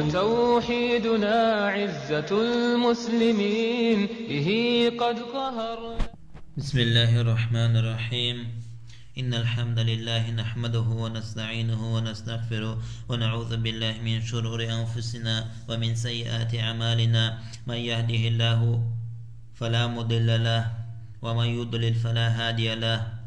توحيدنا عزة المسلمين به قد قهر. بسم الله الرحمن الرحيم. إن الحمد لله نحمده ونستعينه ونستغفره ونعوذ بالله من شرور أنفسنا ومن سيئات أعمالنا. من يهده الله فلا مضل له ومن يضلل فلا هادي له.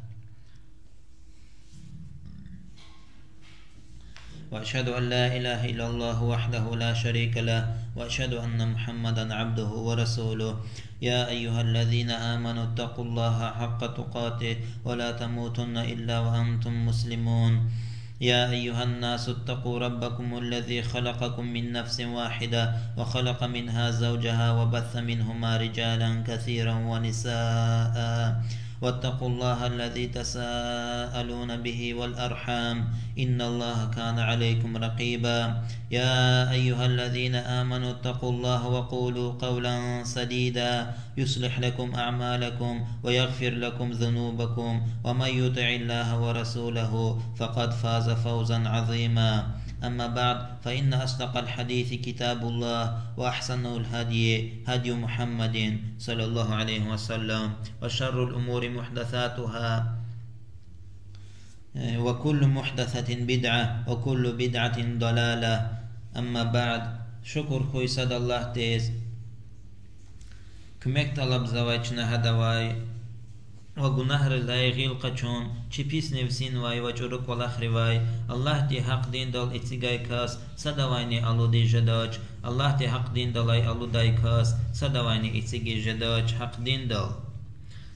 وأشهد أن لا إله إلا الله وحده لا شريك له وأشهد أن محمدا عبده ورسوله. يا أيها الذين آمنوا اتقوا الله حق تقاته ولا تموتن إلا وأنتم مسلمون. يا أيها الناس اتقوا ربكم الذي خلقكم من نفس واحدة وخلق منها زوجها وبث منهما رجالا كثيرا ونساء. واتقوا الله الذي تساءلون به والأرحام إن الله كان عليكم رقيبا. يا أيها الذين آمنوا اتقوا الله وقولوا قولا سديدا يصلح لكم أعمالكم ويغفر لكم ذنوبكم ومن يطع الله ورسوله فقد فاز فوزا عظيما. أما بعد فإن أصدق الحديث كتاب الله وأحسن الهدي هدي محمد صلى الله عليه وسلم وشر الأمور محدثاتها وكل محدثة بدعة وكل بدعة ضلالة. أما بعد شكر خوي صد الله تيز كمك طلب زواجنا هدواي وغنهر لا يغيل قچون چي پيس نفسين واي وچورك والاخر واي الله تي حق دين دل اتسيگاي كاس سدواني الو دي جداج الله تي حق دين دلاي الو داي كاس سدواني اتسيگي جداج حق دين دل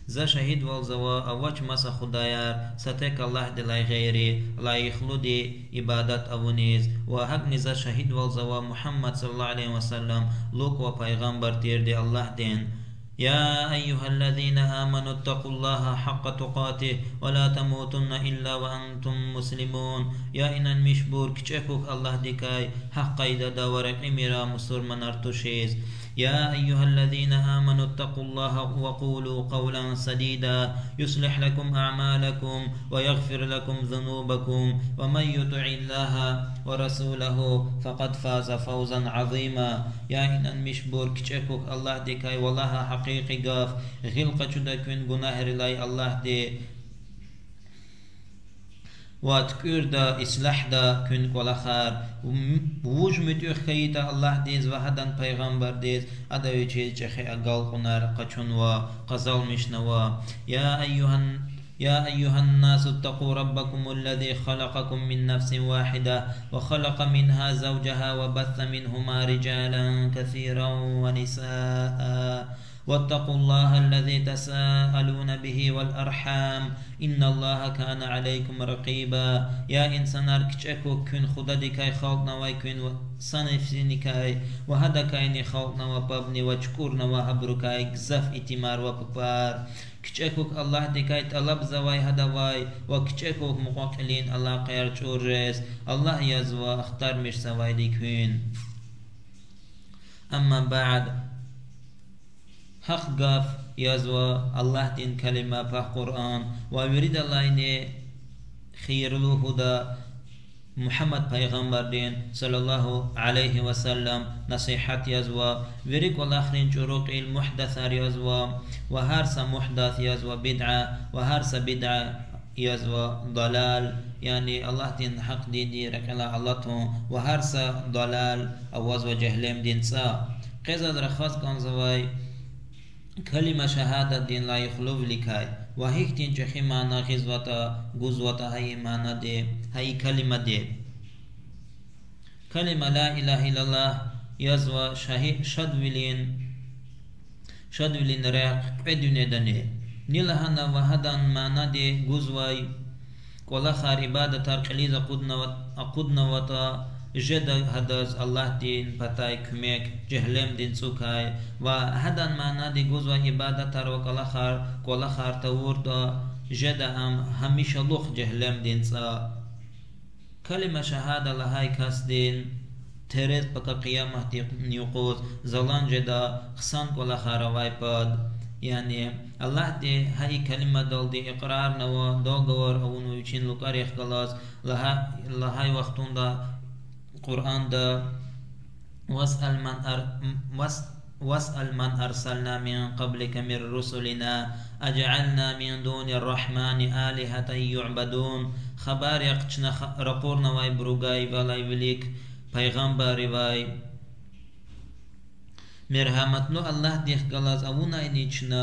زا شهيد والزوا اوچ مسا خدايار ستك الله دلاي غيري لا يخلدي عبادت ابونيز وحق نزا شهيد والزوا محمد صلى الله عليه وسلم لوك و پیغمبر تير دي الله دين. يا أيها الذين آمنوا اتقوا الله حق تقاته ولا تموتن إلا وأنتم مسلمون. يا إنن مشبور كچكوك الله ديكاي حق إذا دورك إمرا مسلمان ارتشيز. يا أيها الذين آمنوا اتقوا الله وقولوا قولا سديدا يصلح لكم أعمالكم ويغفر لكم ذنوبكم ومن يطع الله ورسوله فقد فاز فوزا عظيما. يا إنن مشبور كچكوك الله ديكاي والله حقيقي قاف غلقة چودكوين گناهر لاي الله دي واتكور دا إصلاح دا كن ولا خار ووج متوخ كيتا الله ديز وحدن پیغمبر ديز ادوي چيز چخي اقال قنار قچون و قزال مشنوا. يا أيها الناس اتقوا ربكم الذي خلقكم من نفس واحدة وخلق منها زوجها وبث منهما رجالا كثيرا ونساء. واتقوا الله الذي تساءلون به والأرحام إن الله كان عليكم رقيبا. يا إنسان أركچكو كن خدا ديكاي خلقنا ويكن صنفسينيكاي وهدكايني خلقنا وبابني وچكورنا وابركاي گزف اتمار وببار. كچكوك الله ديكاي طلب زواي هدواي وكچكوك مقاقلين الله قير چورس الله يزوا اختار مش سواي ديكوين. أما بعد حق قاف يزوا الله دين كلمة في القرآن ويريد الله إن خير له هدى محمد پیغمبر دين صلى الله عليه وسلم نصيحة يزوا وريك والآخرين جروق المحدثة يزوا وهرس محدث يزوا بدعة وهرس بدعة يزوا ضلال يعني الله دين حق دين دي ركلا الله وهرس ضلال أوز وجهلم دين سا قزا درخواست كان زواي كلمة شهادة دين لا يخلو لكاي وهيك تين چخي مانا غزوتا غزوتا هاي مانا دي هاي كلمة دي كلمة لا إله إلا الله يزوى شدولين ريق بدون دني نلهنا وهدان مانا دي غزوي كولا خار عبادة ترقليز أقودنا وطا جد هداز الله دين بتاي كميك جهلم دين سوكاي وهدان معنا دي جزء عبادة تروك كل خار تور دا جد هميشه لوخ جهلم دين سا كلمة شهادة لهاي كاس دين تريد بك قيامة نيقوز زلان جدا خسان كل خار وايباد يعني الله دي هاي كلمة دول دي إقرار نوا دوغور أو نوچين لوكار يخلاص لهاي وقتون دا قرآن دا واسأل من أرسلنا من قبلك من رسلنا أجعلنا من دون الرحمن آلهة يعبدون خبر يقچنا رقورنا واي بروغاي بالاي وليك پیغمبر واي مرحمتنو الله ديخ غلاز أونا إنيچنا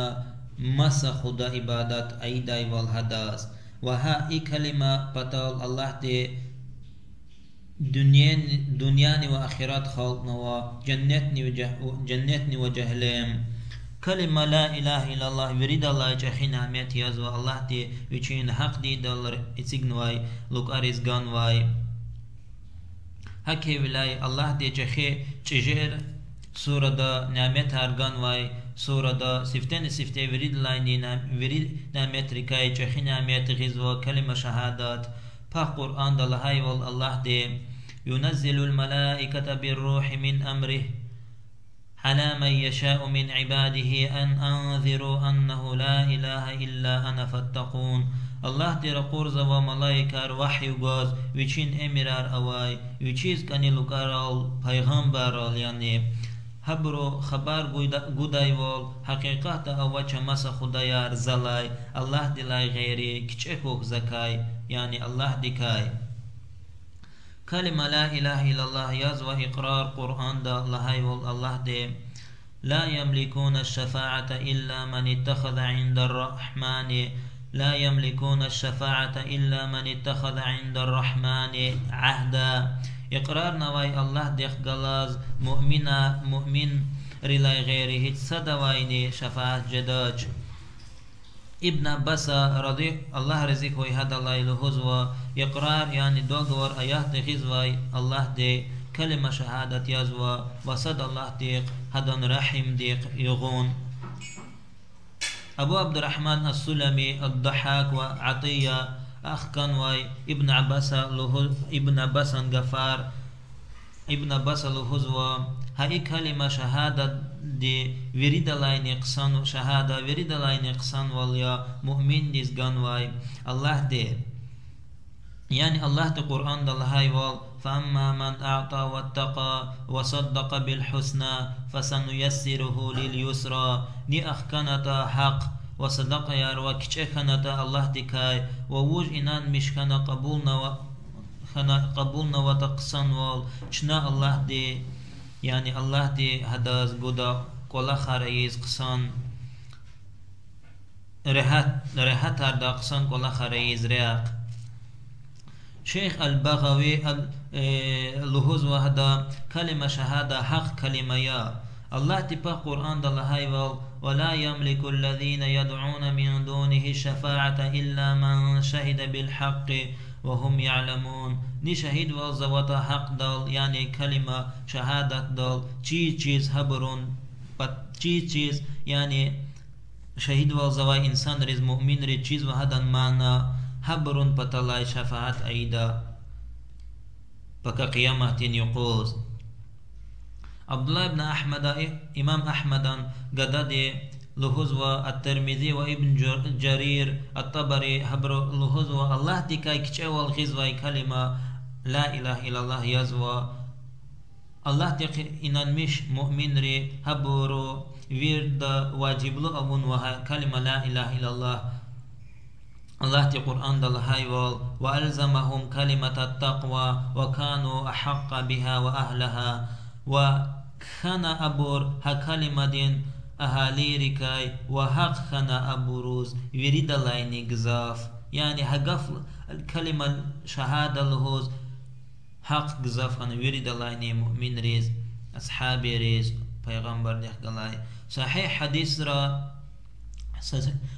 مسا خدا عبادت أيداي والهداز وها اي كلمة بطال الله دي دنياني وآخرات خلقنا وجنتني وجهلهم كلمة لا إله إلا الله ورد الله جخين عميت يزوى الله دي وچين حق دي دولار اتسيقن واي لوك أرزقان واي هكي ولاي الله دي جخي چجير سورة دا نعمت هرگان واي سورة دا سفتين سفتي ورد نعمت ركاي جخين عميت غزوى كلمة شهادات پا قرآن دا لهاي والله دي ينزل الملائكة بالروح من أمره على من يشاء من عباده أن أنذروا أنه لا إله إلا أنا فاتقون الله دي رقورز وملائكة وحي غاز وچين امرار اواي وچيز كاني لقارال پیغمبرال يعني هبرو خبر گودای وال حقیقت او چمس خدایار زلای الله دلای غیری کچکوک زکای يعني الله دكاي كلمة لا إله إلا الله يز وإقرار قرآن دا الله دي لا يملكون الشفاعة إلا من اتخذ عند الرحمن لا يملكون الشفاعة إلا من اتخذ عند الرحمن عهدا إقرار نواي الله ديخ غلاز مؤمن رلاي غيره صدويني شفاعة جداج ابن عباس رضي الله رزق وي هذا الله الهزوا إقرار يعني دوغور آيات غزواي الله دي كلمة شهادة يزوا وصد الله ديق هذا رحم ديق يغون أبو عبد الرحمن السلمي الضحاك وعطية أخ كان واي ابن عباس غفار ابن عباس الهزوا هاي كلمة شهادة دي ورد لاين يقصان شهادة ورد لاين يقصان واليا مؤمن نزغان واي الله دي يعني الله دي قرآن دل هاي وال فأما من أعطى واتقى وصدق بالحسنى فسنيسره لليسرى ني أخكنتا حق وصدق يار وكچكنتا الله دكاي ووج إنان مشكنا قبولنا وتقصان وال چنا الله دي يعني الله دي هداز بودا كل خريز قصان رهات هردا قصان كل خريز رياق شيخ البغوي اللهوز وهذا كلمة شهادة حق كلمة يا الله تبا قرآن دلهاي ولا يملك الذين يدعون من دونه الشفاعة إلا من شهد بالحق وهم يعلمون ني شهيد والزواتا حق دال يعني كلمة شهادة دال چيز هبرون چيز يعني شهيد والزوا إنسان رز مؤمن رز چيز وهذا معنى هبرون بطلاي شفاعة أيدا بك قيامة يقوز عبد الله بن أحمد إمام أحمد قدد لهزوة الترمذي وابن جرير الطبري هبر لهزوة الله تكاي كتشوال غزوة كلمة لا إله إلا الله يزوى الله تكي إنان مش مؤمن ري هبرو ويرد واجب له أبون وها كلمة لا إله إلا الله الله تي قرآن دل هايوال وألزمهم كلمة التقوى وكانوا أحق بها وأهلها وكان أبور هكلمة دين أهالي ركاي وحق خنا أبوروز ورد لايني قزاف يعني هقف الكلمة شهادة لهوز حق قزاف خنا ورد لايني مؤمن ريز أصحابي ريز پیغمبر ديخ قلاي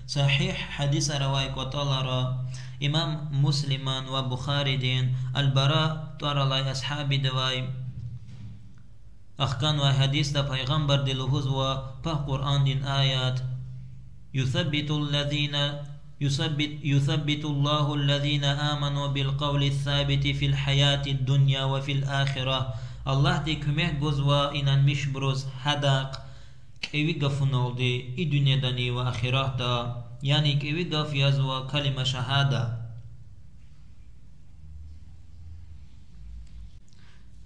صحيح حديث رواي قطال إمام مسلمان وبخاري دين البراء ترى لاي أصحابي دواي أخكان وحديث دا پیغمبر دلهوز و پا قرآن دين آيات يثبت الله الذين آمنوا بالقول الثابت في الحياة الدنيا وفي الآخرة الله دي كمه قزوا إنان مش بروز حداق كيوي قفنول دي إي دنيا داني وآخرة دا يعني كيوي قف يزوا كلمة شهادة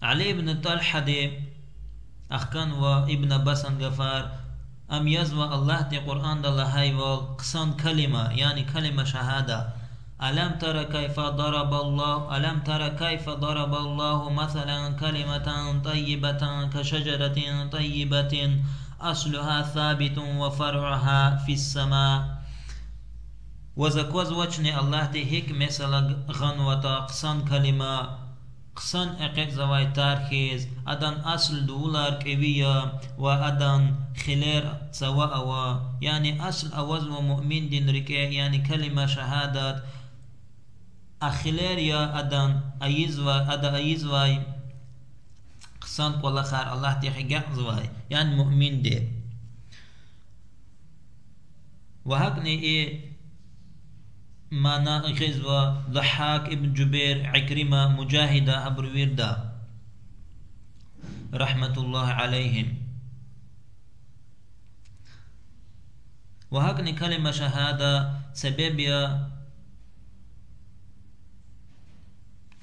علي بن طلحة دي أخكان وابن بسن غفار أم يزوى الله تي قرآن دلهاي والقصان كلمة يعني كلمة شهادة ألم تر كيف ضرب الله مثلا كلمة طيبة كشجرة طيبة أصلها ثابت وفرعها في السماء وزكوز وجني الله تي هيك مثلا غنوة قصان كلمة قصان اقيق زواي تارخيز ادن اصل دولار كبية وادن خلير سواء يعني اصل اوز ومؤمن دين ركي يعني كلمة شهادات اخلير يا ادن ايزواي قصان قول خار الله تيخي زواي يعني مؤمن دي وهكني ايه مانا غزوة ضحاك ابن جبير عكرمة مجاهدة أبرويردا رحمة الله عليهم وهكذا كلمة شهادة سببيا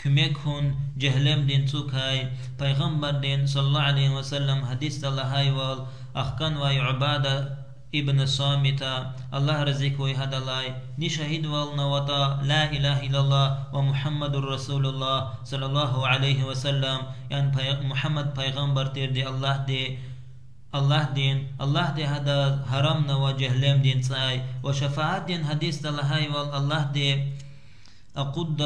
كميكهن جهلم دين سوكاي پیغمبر دين صلى الله عليه وسلم حديث الله هاي وال أخكن وعبادة ابن الصامتة الله رزق ويهد الله نشهد والنوطا لا إله إلا الله ومحمد رسول الله صلى الله عليه وسلم يعني محمد پیغمبر تير دي الله دين هذا حرمنا وجهلم دين ساي وشفاعت دين حديث الله والله دي أقود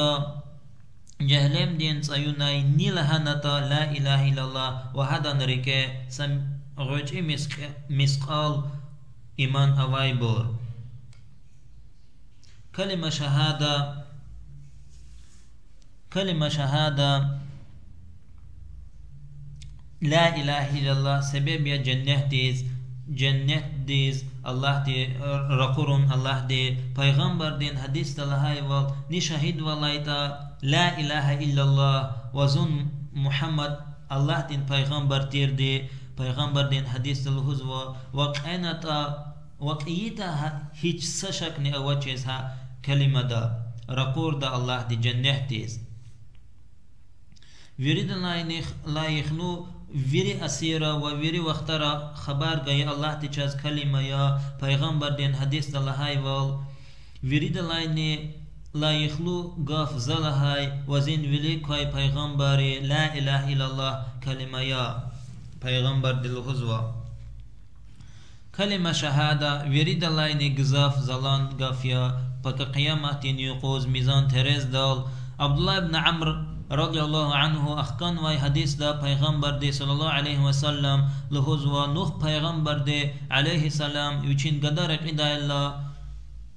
جهلم دين سايوناي نيلهانتا لا إله إلا الله وهذا نريكي سم غوجي مسقال إيمان أواي بور كلمة شهادة لا إله إلا الله سبب يا جنة ديز الله دي رقرون الله دي پیغمبر دين حديث الله وال نشهد والله لا إله إلا الله وزن محمد الله دين پیغمبر تير دي پیغمبر دين حديث الهزوة وقيتا هيج سشك ني اوچيزها كلمة دا رقور دا الله دي جنة ديز ويريد لا يخنو ويري أسيرا وويري وقترا خبر غي الله دي چاز كلمة يا پیغمبر دين حديث دا لهاي وال ويريد لا يخلو غاف زلهاي وزين ويلي كوي پیغمبر لا إله إلا الله كلمة يا پیغمبر دل هزوا كلمة شهادة وريد الله نجزاف زلان غافيا بك قيامة يقوز ميزان تريز دال عبد الله بن عمرو رضي الله عنه أخكان واي حديث دا پیغمبر دي صلى الله عليه وسلم لهزوا نوح پیغمبر دي عليه السلام يوچين قدر قدا الله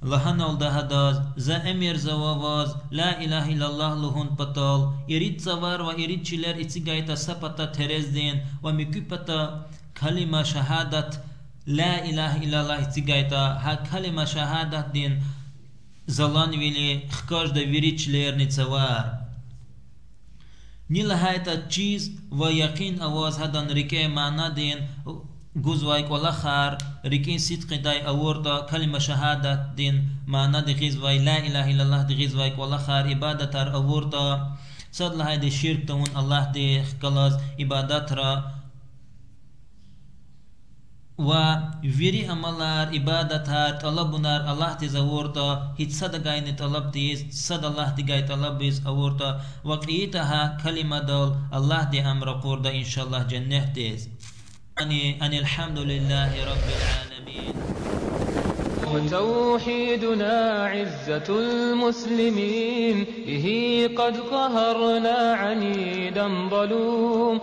لهنال ده هداز زا امير زواواز لا إله إلا الله لهون پتال يريد زوار و يريد چلر اتسيگايتا سپتا تريز دين و مكو پتا كلمة شهادة لا إله إلا الله اتسيگايتا ها كلمة شهادة دين زلان ويلي خكاش ده ويريد چلر نتسوار نلهايتا چيز و يقين اواز هدان ركي معنا دين گوزوايك والآخر ركين صدق داي أوردا كلمة شهادة دين معنا دي غزواي لا إله إلا الله دي غزوايك والآخر عبادة تر أوردا صد لهاي دي شرك تون الله دي خلاص عبادت را و ويري أمالار عبادتها طلبنار الله دي زوردا هيت صد غاين طلب ديز صد الله دي غاي طلب ديز أوردا وقيتها كلمة دول الله دي أمر قوردا إن شاء الله جنة ديز أن الحمد لله رب العالمين. وتوحيدنا عزة المسلمين به قد قهرنا عنيدا ظلوم.